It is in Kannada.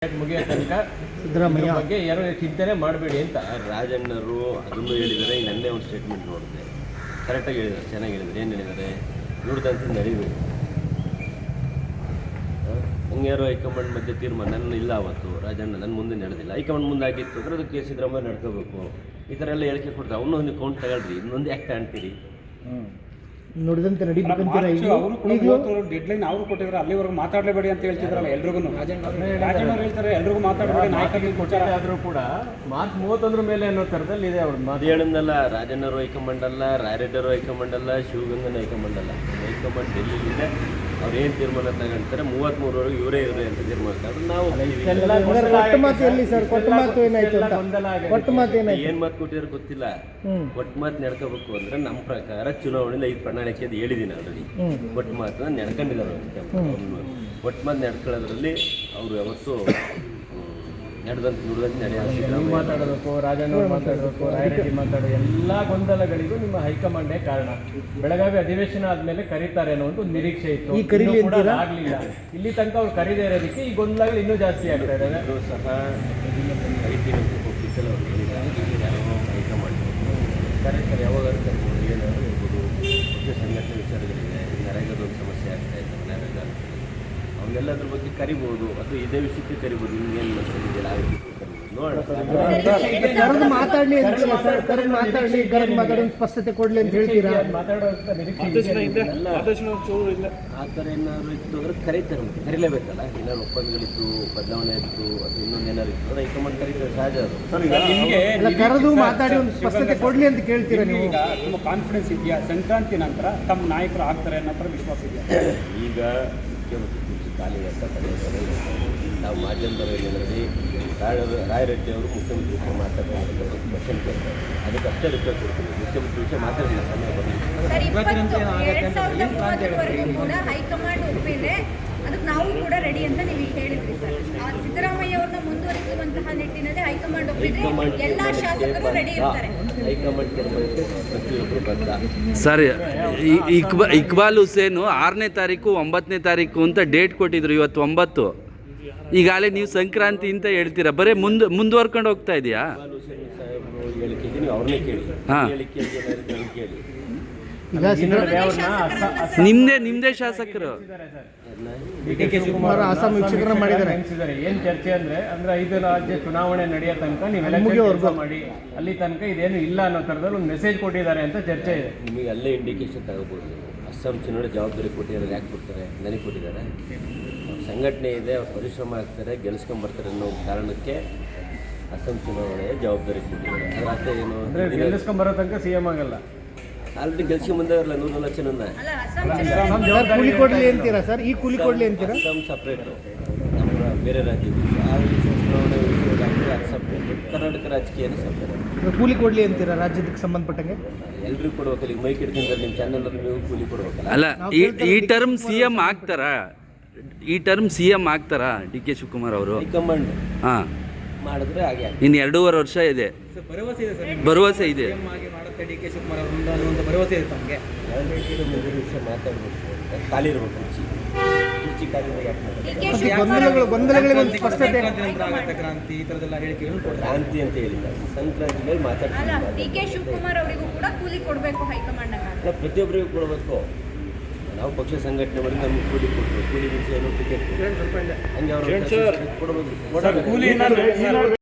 ಮುಗಿಯೋ ತನಕ ಸಿದ್ದರಾಮಯ್ಯ ಬಗ್ಗೆ ಯಾರು ಚಿಂತನೆ ಮಾಡಬೇಡಿ ಅಂತ ರಾಜಣ್ಣರು ಅದನ್ನು ಹೇಳಿದರೆ. ನನ್ನೇ ಒಂದು ಸ್ಟೇಟ್ಮೆಂಟ್ ನೋಡಿದೆ, ಕರೆಕ್ಟಾಗಿ ಹೇಳಿದ್ದಾರೆ, ಚೆನ್ನಾಗಿ ಹೇಳಿದ್ದಾರೆ. ಏನು ಹೇಳಿದ್ದಾರೆ? ನುಡಿದಂತೆ ನಡಿಬೇಕು. ಹಂಗ್ಯಾರು ಹೈಕಮಾಂಡ್ ಮಧ್ಯೆ ತೀರ್ಮಾನ ನನ್ನ ಇಲ್ಲ ಅವತ್ತು ರಾಜಣ್ಣ ನನ್ನ ಮುಂದೆ ನಡೆದಿಲ್ಲ. ಹೈಕಮಾಂಡ್ ಮುಂದೆ ಆಗಿತ್ತು ಅಂದರೆ ಅದಕ್ಕೆ ಸಿದ್ದರಾಮಯ್ಯ ನಡ್ಕೋಬೇಕು. ಈ ಥರ ಎಲ್ಲ ಹೇಳಿಕೆ ಕೊಡ್ತಾರೆ. ಅವನು ಒಂದು ಕೌಂಟ್ ತಗೊಳ್ರಿ, ಇನ್ನೊಂದು ಯಾಕೆ ಕಾಣ್ತೀರಿ? ನುಡಿದಂತೆ ನಡಿಬೇಕಂತೀರ. ಡೆಡ್ಲೈನ್ ಅವರು ಕೊಟ್ಟಿದ್ರೆ ಅಲ್ಲಿವರೆಗೂ ಮಾತಾಡಲೇಬೇಡಿ ಅಂತ ಹೇಳ್ತಿದ್ರಲ್ಲ ಎಲ್ರಿಗೂ. ರಾಜಣ್ಣ ಹೇಳ್ತಾರೆ ಎಲ್ರಿಗೂ ಮಾತಾಡಬೇಡಿ, ನಾಯಕರಿಗೆ ಕೊಟ್ಟಾರೆ ಆದರೂ ಕೂಡ ಮಾರ್ಚ್ 31 ಮೇಲೆ ಅನ್ನೋ ಥರದಲ್ಲಿ ಇದೆ ಅವ್ರ ಮಾತು. ಹೇಳಂದಲ್ಲ, ರಾಜಣ್ಣರು ಹೈಕಮಾಂಡ್ ಅಲ್ಲ, ರಾಯರೆಡ್ಡರು ಹೈಕಮಾಂಡ್ ಅಲ್ಲ, ಶಿವಗಂಗನ ಹೈಕಮಾಂಡ್ ಅಲ್ಲ. ಹೈಕಮಾಂಡ್ ಡೆಲ್ಲಿಲಿದೆ. ಅವ್ರು ಏನು ತೀರ್ಮಾನ ತಗೊಂತಾರೆ 33ವರೆಗೂ ಇವರೇ ಅಂತ ತೀರ್ಮಾನ ತಗೊಂಡು ನಾವು ಏನು ಮಾತು ಕೊಟ್ಟಿದ್ರು ಗೊತ್ತಿಲ್ಲ. ಒಟ್ಟು ಮಾತು ನಡ್ಕೋಬೇಕು ಅಂದ್ರೆ ನಮ್ಮ ಪ್ರಕಾರ ಚುನಾವಣೆಯಲ್ಲಿ 5 ಪ್ರಣಾಳಿಕೆ ಅಂತ ಹೇಳಿದ್ದೀನಿ ಆಲ್ರೆಡಿ. ಒಟ್ಟು ಮಾತನ್ನ ನಡ್ಕೊಂಡಿಲ್ಲ. ಒಟ್ಟು ಮಾತು ನಡ್ಕೊಳ್ಳೋದ್ರಲ್ಲಿ ಅವರು ಯಾವತ್ತು ನಡೆದಂತೆ ನುಡಿದಂತೆ ನಡೆಯ ಮಾತಾಡಬೇಕು, ರಾಜಣ್ಣ ಮಾತಾಡಬೇಕು, ರಾಯರೆಡ್ಡಿ ಮಾತಾಡೋ ಎಲ್ಲ ಗೊಂದಲಗಳಿಗೂ ನಿಮ್ಮ ಹೈಕಮಾಂಡೇ ಕಾರಣ. ಬೆಳಗಾವಿ ಅಧಿವೇಶನ ಆದ್ಮೇಲೆ ಕರೀತಾರೆ ಅನ್ನೋ ಒಂದು ನಿರೀಕ್ಷೆ ಇತ್ತು, ಆಗ್ಲಿಲ್ಲ. ಇಲ್ಲಿ ತನಕ ಅವ್ರು ಕರೀದೇ ಇರೋದಕ್ಕೆ ಈ ಗೊಂದಲಗಳು ಇನ್ನೂ ಜಾಸ್ತಿ ಆಗ್ತಾ ಇದ್ದಾರೆ. ಸಹ ಕರಿತೀವಿ ಅಂತ ಹೋಗ್ಲಿಕ್ಕೆಲ್ಲ ಅವ್ರು ಹೇಳಿದ್ದಾರೆ. ಹೈಕಮಾಂಡ್ ಕರೀತಾರೆ, ಯಾವಾಗ ಕರ್ಕೊಂಡು ಏನಾದ್ರು ಇರ್ಬೋದು. ಮುಖ್ಯ ಸಂಘಟನೆ ವಿಚಾರಗಳಿದೆ, ನರೇಗಾದ ಒಂದು ಸಮಸ್ಯೆ ಆಗ್ತಾ ಇದೆ. ನರೇಗಾ ಅವನ್ನೆಲ್ಲದ್ರ ಬಗ್ಗೆ ಕರಿಬೋದು, ಅಥವಾ ಇದೇ ವಿಷಯಕ್ಕೆ ಕರಿಬೋದು. ನಿಮ್ಗೇನು ಮನಸ್ಸಿದೆಯಲ್ಲ ಆ ವಿಷಯಕ್ಕೆ ಕರೆದು ಮಾತಾಡಲಿ ಅಂತೀರಾ ಸರ್? ಕರೆದು ಮಾತಾಡಲಿ, ಸ್ಪಷ್ಟತೆ ಕೊಡಲಿ ಅಂತ ಹೇಳ್ತೀರಾ? ಆ ಥರ ಏನಾದ್ರು ಇತ್ತು ಅಂದ್ರೆ ಕರೀತಾರೆ. ಮತ್ತೆ ಕರೀಲೇಬೇಕಲ್ಲ. ಏನಾದ್ರು ಒಪ್ಪಂದಗಳಿತ್ತು, ಬದಲಾವಣೆ ಇತ್ತು, ಅಥವಾ ಇನ್ನೊಂದು ಏನಾದ್ರು ಇತ್ತು ಅಂದ್ರೆ ಹೈಕಮಾಂಡ್ ಕರೀತಾರೆ, ಸಹಜ ಅದು. ಕರೆದು ಮಾತಾಡಿ ಒಂದು ಸ್ಪಷ್ಟತೆ ಕೊಡಲಿ ಅಂತ ಕೇಳ್ತೀರಾ ನೀವು? ಈಗ ತುಂಬ ಕಾನ್ಫಿಡೆನ್ಸ್ ಇದೆಯಾ ಸಂಕ್ರಾಂತಿ ನಂತರ ತಮ್ಮ ನಾಯಕರು ಆಗ್ತಾರೆ ಅನ್ನೋ ವಿಶ್ವಾಸ ಇದೆಯಾ? ಈಗ ಮುಖ್ಯಮಂತ್ರಿ ಕುರ್ಚಿ ಖಾಲಿ ಅಂತ ಪಡೆಯುತ್ತಾರೆ. ನಾವು ಮಾಧ್ಯಮದವರು ಹೇಳಿದ್ರಲ್ಲಿ ರಾಯರೆಡ್ಡಿ ಅವರು ಮುಖ್ಯಮಂತ್ರಿ ವಿಷಯ ಮಾತಾಡೋದು ಕ್ವಶನ್ ಕೇಳ್ತಾರೆ. ಅದಕ್ಕೆ ಅಷ್ಟೇ ರಿಪ್ಲೈ ಕೊಡ್ತೀನಿ. ಮುಖ್ಯಮಂತ್ರಿ ವಿಷಯ ಮಾತಾಡಿಲ್ಲ, ಸಮಯ ಬರಲಿಲ್ಲ. ಹೈಕಮಾಂಡ್ ಒಪ್ಪಿದೆ, ಅದಕ್ಕೆ ನಾವು ಕೂಡ ರೆಡಿ ಅಂತ ನೀವು ಹೇಳಿದ್ರಿ ಸರ್. ಸಿದ್ದರಾಮಯ್ಯ ಅವ್ರನ್ನ ಮುಂದುವರಿಸುವಂತಹ ನಿಟ್ಟಿನಲ್ಲಿ ಹೈಕಮಾಂಡ್ ಒಪ್ಪಿದ್ರೆ ಎಲ್ಲ ಶಾಸಕರು ರೆಡಿ ಇರ್ತಾರೆ. ಹೈಕಮಾಂಡ್ ಪ್ರತಿಯೊಬ್ಬರು ಬದ್ಧ. ಸರ್, ಇಕ್ಬಾಲ್ ಹುಸೇನ್ 6ನೇ ತಾರೀಕು 9ನೇ ತಾರೀಕು ಅಂತ ಡೇಟ್ ಕೊಟ್ಟಿದ್ರು. ಇವತ್ತು 9. ಈಗಾಗಲೇ ನೀವು ಸಂಕ್ರಾಂತಿ ಅಂತ ಹೇಳ್ತೀರಾ, ಬರೀ ಮುಂದುವರ್ಕೊಂಡು ಹೋಗ್ತಾ ಇದೆಯಾ? ಹೇಳಿಕೆಗೆ ನೀವು ಅವ್ರನ್ನೇ ಕೇಳಿ. ಕೇಳಿ ನಿಮ್ದೇ ಶಾಸಕರು ಅಸ್ಸಾಂ ವೀಕ್ಷಕರನ್ನ ಮಾಡಿದ್ದಾರೆ. ಏನ್ ಚರ್ಚೆ ಅಂದ್ರೆ 5 ರಾಜ್ಯ ಚುನಾವಣೆ ನಡೆಯೋ ತನಕ ನೀವು ಮಾಡಿ, ಅಲ್ಲಿ ತನಕ ಇದೇನು ಇಲ್ಲ ಅನ್ನೋ ಥರದಲ್ಲಿ ಒಂದು ಮೆಸೇಜ್ ಕೊಟ್ಟಿದ್ದಾರೆ ಅಂತ ಚರ್ಚೆ ಇದೆ. ನಿಮಗೆ ಅಲ್ಲೇ ಇಂಡಿಕೇಶನ್ ತಗೋಬೋದು. ಅಸ್ಸಾಂ ಚುನಾವಣೆ ಜವಾಬ್ದಾರಿ ಕೊಟ್ಟಿದ್ದಾರೆ. ಯಾಕೆ ಕೊಡ್ತಾರೆ? ನನಗೆ ಕೊಟ್ಟಿದ್ದಾರೆ. ಸಂಘಟನೆ ಇದೆ, ಅವ್ರು ಪರಿಶ್ರಮ ಆಗ್ತಾರೆ, ಗೆಲ್ಲಿಸ್ಕೊಂಬರ್ತಾರೆ ಅನ್ನೋ ಕಾರಣಕ್ಕೆ ಅಸ್ಸಾಂ ಚುನಾವಣೆಯ ಜವಾಬ್ದಾರಿ ಕೊಟ್ಟಿದ್ದಾರೆ. ಅದರ ಅರ್ಥ ಏನು? ಗೆಲ್ಲಿಸ್ಕೊಂಬರೋ ತನಕ CM ಆಗಲ್ಲ. ಆಲ್ರೆಡಿ ಗೆಲ್ಸ್ಕೊಂಬಂದವ್ರಲ್ಲ 100 ಲಕ್ಷ. ಕೂಲಿ ಕೊಡ್ಲಿ ಅಂತೀರಾ ಸರ್? ಈ ಕೂಲಿ ಕೊಡ್ಲಿ ಅಂತೀರಾ? ಅಸ್ಸಾಂ ಸಪ್ರೇಟು, ನಮ್ಮ ಬೇರೆ ರಾಜ್ಯಗಳು ಆ ಚುನಾವಣೆ ಅದು ಸಪ್ರೇಟು, ಕರ್ನಾಟಕ ರಾಜಕೀಯನೇ ಸಪ್ರೇಟ್. ಕೂಲಿ ಕೊಡ್ಲಿ ಅಂತೀರಾ ರಾಜ್ಯಕ್ಕೆ ಸಂಬಂಧಪಟ್ಟಂಗೆ? ಎಲ್ರಿಗೂ ಕೊಡ್ಬೇಕಲ್ಲ. ಈಗ ಮೈಕ್ ಹಿಡ್ಕೊಂಡ್ರೆ ನಿಮ್ಮ ಚಾನಲ್ ನೀವು ಕೂಲಿ ಕೊಡ್ಬೇಕಲ್ಲ. ಅಲ್ಲ, ಈ ಟರ್ಮ್ CM ಆಗ್ತಾರಾ? DK ಶಿವಕುಮಾರ್ ಅವರು ಹೈಕಮಾಂಡ್ ಹಾಂ ಮಾಡಿದ್ರೆ ಹಾಗೆ ಇನ್ನು 2.5 ವರ್ಷ ಇದೆ. ಭರವಸೆ ಇದೆ. DK ಶಿವಕುಮಾರ್ ಒಂದು ಭರವಸೆ ಇದೆ ತಮಗೆ. ವಿಷಯ ಮಾತಾಡಬೇಕು. ಖಾಲಿ ಇರಬೇಕು ಕುರ್ಚಿ ಖಾಲಿ. ಗೊಂದಲಗಳಿಗೆ ಒಂದು ಸ್ಪಷ್ಟತೆ. ಕ್ರಾಂತಿ ಈ ಥರದ್ದೆಲ್ಲ ಹೇಳಿಕೆಗಳು ಕ್ರಾಂತಿ ಅಂತ ಹೇಳಿಲ್ಲ, ಸಂಕ್ರಾಂತಿ ಮೇಲೆ ಮಾತಾಡ್ತಾರೆ. DK ಶಿವಕುಮಾರ್ ಅವರಿಗೂ ಕೂಡ ಕೂಲಿ ಕೊಡಬೇಕು ಹೈಕಮಾಂಡ್. ಪ್ರತಿಯೊಬ್ಬರಿಗೂ ಕೊಡಬೇಕು. ನಾವು ಪಕ್ಷ ಸಂಘಟನೆ ಮಾಡಿ ನಮ್ಗೆ ಕೂಲಿ ಕೊಟ್ಟರು. ಕೂಲಿ ವಿಷಯ ಟಿಕೆಟ್ ಹಂಗೆ ಅವರು ಕೊಡಬೇಕು.